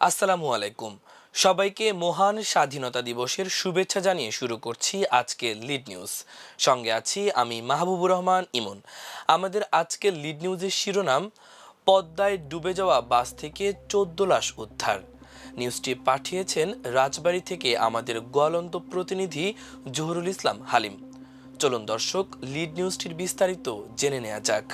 আসসালামু আলাইকুম। সবাইকে মহান স্বাধীনতা দিবসের শুভেচ্ছা জানিয়ে শুরু করছি আজকের লিড নিউজ। সঙ্গে আছি আমি মাহবুবুর রহমান ইমন। আমাদের আজকের লিড নিউজের শিরোনাম, পদ্মায় ডুবে যাওয়া বাস থেকে 14 লাশ উদ্ধার। নিউজটি পাঠিয়েছেন রাজবাড়ী থেকে আমাদের গোয়ালন্দ প্রতিনিধি জহুরুল ইসলাম হালিম। চলুন দর্শক, লিড নিউজটির বিস্তারিত জেনে নেওয়া যাক।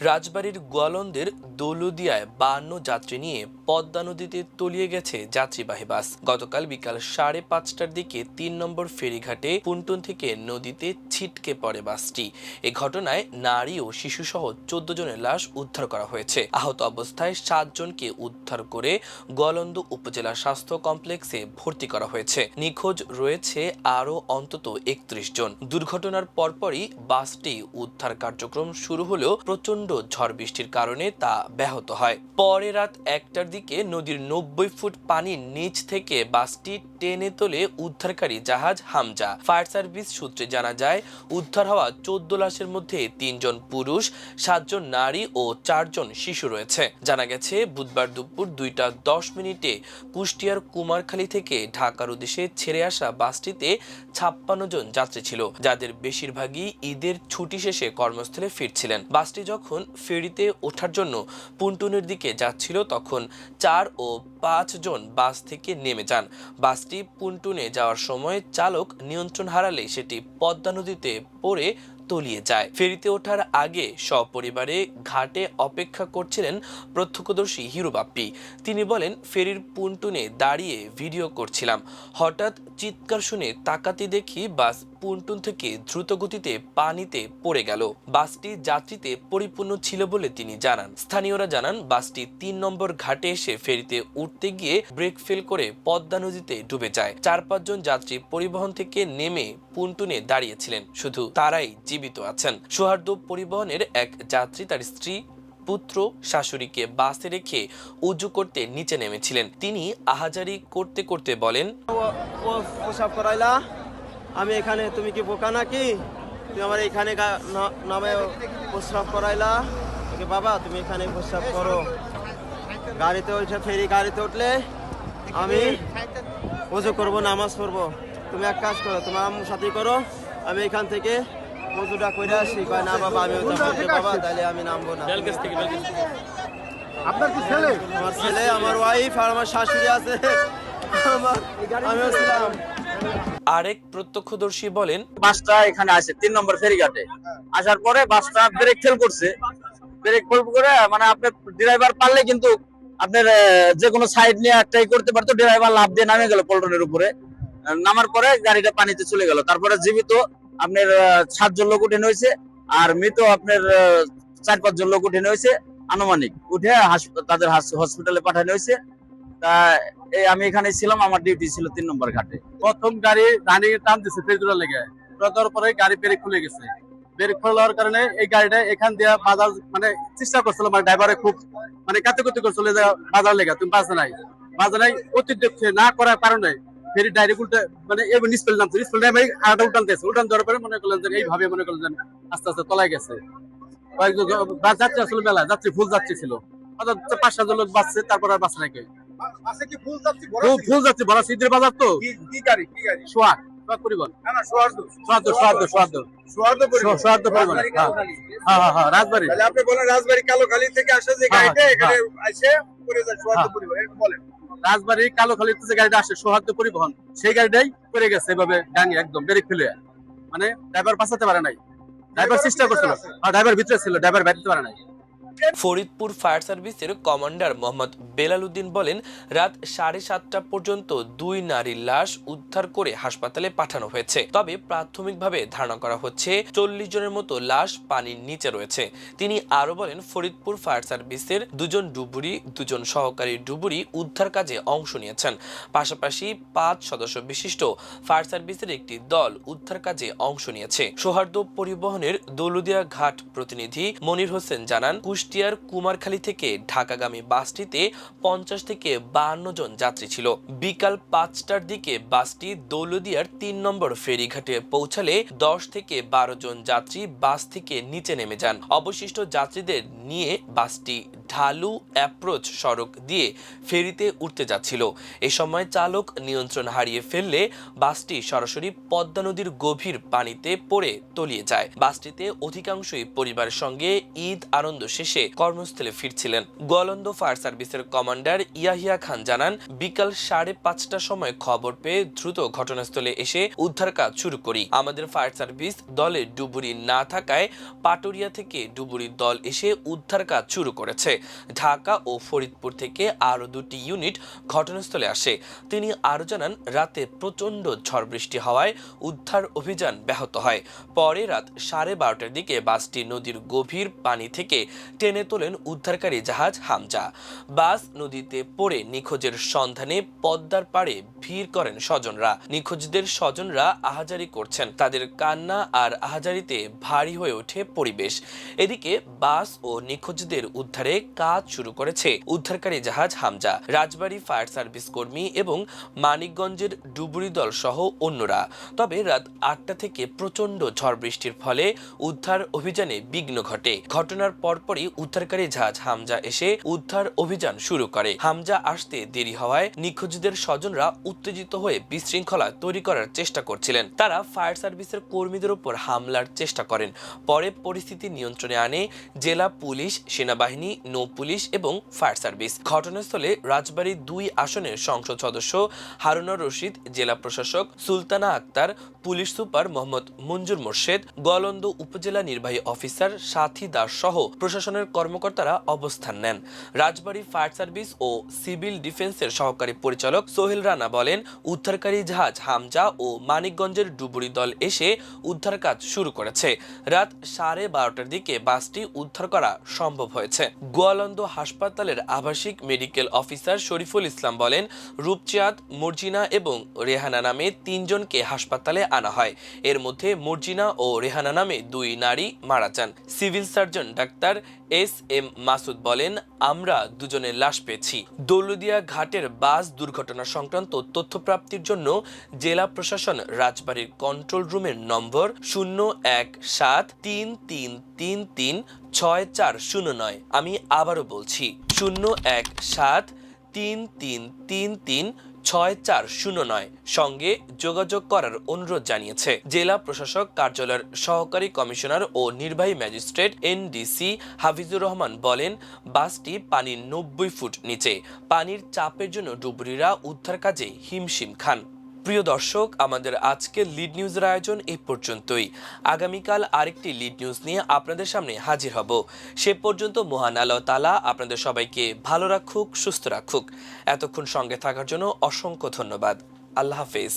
রাজবাড়ীর গোয়ালন্দের দৌলদিয়ায় 52 যাত্রী নিয়ে পদ্মা নদীতে তলিয়ে গেছে যাত্রীবাহী বাস। গতকাল বিকাল 5:30টার দিকে 3 নম্বর ফেরিঘাটে পুন্টুন থেকে নদীতে ছিটকে পড়ে বাসটি। এ ঘটনায় নারী ও শিশুসহ 14 জনের লাশ উদ্ধার করা হয়েছে। আহত অবস্থায় 7 জনকে উদ্ধার করে গোয়ালন্দ উপজেলা স্বাস্থ্য কমপ্লেক্সে ভর্তি করা হয়েছে। নিখোঁজ রয়েছে আরও অন্তত 31 জন। দুর্ঘটনার পরপরই বাসটি উদ্ধার কার্যক্রম শুরু হলেও প্রচণ্ড ঝড় বৃষ্টির কারণে তা ব্যাহত হয়। পরে রাত 1টার দিকে নদীর 90 ফুট পানির নিচ থেকে বাসটি টেনে তোলে উদ্ধারকারী জাহাজ হামজা। ফায়ার সার্ভিস সূত্রে জানা যায়, উদ্ধার হওয়া 14 লাশের মধ্যে 3 জন পুরুষ, 7 জন নারী ও 4 জন শিশু রয়েছে। জানা গেছে, বুধবার দুপুর 2:10 কুষ্টিয়ার কুমারখালী থেকে ঢাকার উদ্দেশ্যে ছেড়ে আসা বাসটিতে 56 জন যাত্রী ছিল, যাদের বেশিরভাগই ঈদের ছুটি শেষে কর্মস্থলে ফিরছিলেন। বাসটি যখন ফেরিতে ওঠার জন্য পুন্টুনের দিকে যাচ্ছিল, তখন 4 ও 5 জন বাস থেকে নেমে যান। বাসটি পুন্টুনে যাওয়ার সময় চালক নিয়ন্ত্রণ হারালে সেটি পদ্মা নদীতে পড়ে তলিয়ে যায়। ফেরিতে ওঠার আগে সপরিবারে ঘাটে অপেক্ষা করছিলেন প্রত্যক্ষদর্শী হিরু বাপ্পি। তিনি বলেন, ফেরির পুন্টুনে দাঁড়িয়ে ভিডিও করছিলাম, হঠাৎ চিৎকার শুনে তাকাতে দেখি বাস পুন্টুন থেকে দ্রুত গতিতে পানিতে পড়ে গেল। বাসটি যাত্রীতে পরিপূর্ণ ছিল বলে তিনি জানান। স্থানীয়রা জানান, বাসটি 3 নম্বর ঘাটে এসে ফেরিতে উঠতে গিয়ে ব্রেক ফেল করে পদ্মা নদীতে ডুবে যায়। 4-5 জন যাত্রী পরিবহন থেকে নেমে পুন্টুনে দাঁড়িয়েছিলেন, শুধু তারাই জীবিত আছেন। সৌহার্দ্য পরিবহনের এক যাত্রী তার স্ত্রী, পুত্র, শাশুড়িকে বাসে রেখে উজু করতে নিচে নেমেছিলেন। তিনি আহাজারি করতে করতে বলেন, প্রসাব করাইলা, আমি এখানে, তুমি কি বোকা নাকি? তুমি আমার এখানে নামে প্রস্রাব করাইলা। বাবা, তুমি এখানে প্রস্রাব করো। গাড়িতে উঠে, ফেরি গাড়িতে উঠলে আমি ওযু করবো, নামাজ পড়বো। তুমি এক কাজ করো, তোমার আম্মুর সাথে করো, আমি এখান থেকে ওযুটা করে আসি। কয় না বাবা, আমি বাবা তাহলে আমি নামবো না। আপনার কি ছেলে? আমার ছেলে, আমার ওয়াইফ আর আমার শাশুড়ি আছে, আমিও ছিলাম। আরেক প্রত্যক্ষদর্শী বলেন, বাসটা এখানে আসে 3 নম্বর ফেরিঘাটে আসার পরে বাসটা ব্রেক ফেল করছে। ব্রেক ফেল করে মানে আপনার ড্রাইভার পারলে কিন্তু আপনার যে কোনো সাইড নিয়ে একটাই করতে পারতো। ড্রাইভার লাফ দিয়ে নামে গেল পল্টনের উপরে। নামার পরে গাড়িটা পানিতে চলে গেল। তারপরে জীবিত আপনার 7 জন লোক উঠে হয়েছে, আর মৃত আপনার 4-5 জন লোক উঠে হয়েছে। আনুমানিক উঠে তাদের হসপিটালে পাঠানো হয়েছে। তা আমি এখানে ছিলাম, আমার ডিউটি ছিল 3 নম্বর ঘাটে। প্রথম গাড়ি রানিং এ টান দিছে ফেরিগুলোর লেগে, দেওয়ার পরে গাড়ি ব্রেক খুলে গেছে। ব্রেক খোলার কারণে এই গাড়িটা এখান দিয়ে বাজার মানে চেষ্টা করছিল, মানে ড্রাইভারে খুব মানে কাতে করছিল যে বাজার লেগে তুমি বাজে নাই অতিরিক্ত না করার কারণে ফেরি ডাইরেক্ট উল্টে মানে এবার নিষ্ফেল নামছে। নিষ্ফেল ড্রাইভার আটা উল্টানতেছে, উল্টান দেওয়ার পরে মনে করলেন যে এইভাবে মনে করলেন আস্তে আস্তে তলায় গেছে। যাত্রী আসলে মেলা যাত্রী ফুল যাত্রী ছিল, 5-7 জন লোক বাঁচছে, তারপর আর বাঁচে নাকি। ফুল যাত্রী ভরা সিদ্ধের বাজার তো। কি গাড়ি সোয়াগ পরিবহন, সোয়ার্দ পরিবহন। হ্যাঁ রাজবাড়ী। তাহলে আপনি বলেন রাজবাড়ী কালোখালী থেকে আসে যে গাড়িটা এখানে আসে পড়ে যায় সোহার্দ পরিবহন, এরকম বলেন। রাজবাড়ী কালোখালীতে যে গাড়িটা আসে সোহার্দ পরিবহন, সেই গাড়িটাই পড়ে গেছে এভাবে ডাঙিয়ে একদম ব্রেক ফেলে। মানে ড্রাইভার বাঁচাতে পারে নাই, ড্রাইভার চেষ্টা করছিল, ড্রাইভার ভিতরে ছিল, ড্রাইভার বাইরে পারে নাই। ফরিদপুর ফায়ার সার্ভিসের কমান্ডার মোহাম্মদ বেলাল উদ্দিন বলেন, রাত 7:30টা পর্যন্ত 2 নারীর লাশ উদ্ধার করে হাসপাতালে পাঠানো হয়েছে। তবে প্রাথমিকভাবে ধারণা করা হচ্ছে 40 জনের মতো লাশ পানির নিচে রয়েছে। তিনি আরো বলেন, ফরিদপুর ফায়ার সার্ভিসের 2 জন ডুবুরি, 2 জন সহকারী ডুবুরি উদ্ধার কাজে অংশ নিয়েছেন। পাশাপাশি 5 সদস্য বিশিষ্ট ফায়ার সার্ভিসের একটি দল উদ্ধার কাজে অংশ নিয়েছে। সৌহার্দ্য পরিবহনের দৌলদিয়া ঘাট প্রতিনিধি মনির হোসেন জানান, কুষ্টিয়ার কুমারখালী থেকে ঢাকাগামী বাসটিতে 50 থেকে 52 জন যাত্রী ছিল। বিকাল 5টার দিকে বাসটি দৌলদিয়ার 3 নম্বর ফেরিঘাটে পৌঁছালে 10 থেকে 12 জন যাত্রী বাস থেকে নিচে নেমে যান। অবশিষ্ট যাত্রীদের নিয়ে বাসটি ঢালু অ্যাপ্রোচ সড়ক দিয়ে ফেরিতে উঠতে যাচ্ছিল। এ সময় চালক নিয়ন্ত্রণ হারিয়ে ফেললে বাসটি সরাসরি পদ্মা নদীর গভীর পানিতে পড়ে তলিয়ে যায়। বাসটিতে অধিকাংশই পরিবারের সঙ্গে ঈদ আনন্দ শেষে কর্মস্থলে ফিরছিলেন। গোয়ালন্দ ফায়ার সার্ভিসের কমান্ডার ইয়াহিয়া খান জানান, বিকাল 5:30টার সময় খবর পেয়ে দ্রুত ঘটনাস্থলে এসে উদ্ধার কাজ শুরু করি। আমাদের ফায়ার সার্ভিস দলে ডুবুরি না থাকায় পাটুরিয়া থেকে ডুবুরির দল এসে উদ্ধার কাজ শুরু করেছে। ঢাকা ও ফরিদপুর থেকে আরো 2টি ইউনিট ঘটনাস্থলে আসে। তিনি আরো জানান, রাতে প্রচন্ড ঝড় বৃষ্টি হওয়ায় উদ্ধার অভিযান ব্যাহত হয়। পরে রাত 12:30টার দিকে বাসটি নদীর গভীর পানি থেকে টেনে তোলেন উদ্ধারকারী জাহাজ হামজা। বাস নদীতে পড়ে নিখোঁজের সন্ধানে পদ্মার পাড়ে ভিড় করেন স্বজনরা। নিখোঁজদের স্বজনরা আহাজারি করছেন। তাদের কান্না আর আহাজারিতে ভারী হয়ে ওঠে পরিবেশ। এদিকে বাস ও নিখোঁজদের উদ্ধারে কাজ শুরু করেছে উদ্ধারকারী জাহাজ হামজা, রাজবাড়ী ফায়ার সার্ভিস কর্মী এবং মানিকগঞ্জের ডুবুরি দল সহ অন্যরা। তবে রাত 8টা থেকে প্রচন্ড ঝড় বৃষ্টির ফলে উদ্ধার অভিযানে বিঘ্ন ঘটে। ঘটনার পরপরই উদ্ধারকারী জাহাজ হামজা এসে উদ্ধার অভিযান শুরু করে। হামজা আসতে দেরি হওয়ায় নিখোঁজদের স্বজনরা উত্তেজিত হয়ে বিশৃঙ্খলা তৈরি করার চেষ্টা করছিলেন। তারা ফায়ার সার্ভিসের কর্মীদের উপর হামলার চেষ্টা করেন। পরে পরিস্থিতি নিয়ন্ত্রণে আনে জেলা পুলিশ, সেনাবাহিনী, নৌ পুলিশ এবং ফায়ার সার্ভিস। ঘটনাস্থলে রাজবাড়ী 2 আসনের সংসদ সদস্য হারুনুর রশিদ, জেলা প্রশাসক সুলতানা আক্তার, পুলিশ সুপার মোহাম্মদ মঞ্জুর মোর্শেদ, গোয়ালন্দ উপজেলা নির্বাহী অফিসার সাথী দাস সহ প্রশাসনের কর্মকর্তারা অবস্থান নেন। রাজবাড়ী ফায়ার সার্ভিস ও সিভিল ডিফেন্সের সহকারী পরিচালক সোহেল রানা বলেন, উদ্ধারকারী জাহাজ হামজা ও মানিকগঞ্জের ডুবুরি দল এসে উদ্ধার কাজ শুরু করেছে। রাত 12:30টার দিকে বাসটি উদ্ধার করা সম্ভব হয়েছে। গোয়ালন্দ হাসপাতালের আবাসিক মেডিকেল অফিসার শরীফুল ইসলাম বলেন, রূপচাঁদ, মর্জিনা এবং রেহানা নামে 3 জনকে হাসপাতালে আনা হয়। এর মধ্যে মর্জিনা ও রেহানা নামে 2 নারী মারা যান। Civil surgeon doctor SM Masud বলেন, আমরা 2 জনের লাশ পেয়েছি। দৌলদিয়া ঘাটের বাস দুর্ঘটনা সংক্রান্ত তথ্য প্রাপ্তির জন্য জেলা প্রশাসন রাজবাড়ীর কন্ট্রোল রুমের নম্বর 01733336409। আমি আবারও বলছি 01733336409 সঙ্গে যোগাযোগ করার অনুরোধ জানিয়েছে। জেলা প্রশাসক কার্যালয়ের সহকারী কমিশনার ও নির্বাহী ম্যাজিস্ট্রেট NDC হাফিজুর রহমান বলেন, বাসটি পানির 90 ফুট নিচে। পানির চাপের জন্য ডুবুরিরা উদ্ধার কাজে হিমশিম খান। প্রিয় দর্শক, আমাদের আজকের লিড নিউজের আয়োজন এই পর্যন্তই। আগামীকাল আরেকটি লিড নিউজ নিয়ে আপনাদের সামনে হাজির হব। সে পর্যন্ত মহান আল্লাহ তাআলা আপনাদের সবাইকে ভালো রাখুক, সুস্থ রাখুক। এতক্ষণ সঙ্গে থাকার জন্য অসংখ্য ধন্যবাদ। আল্লাহ হাফেজ।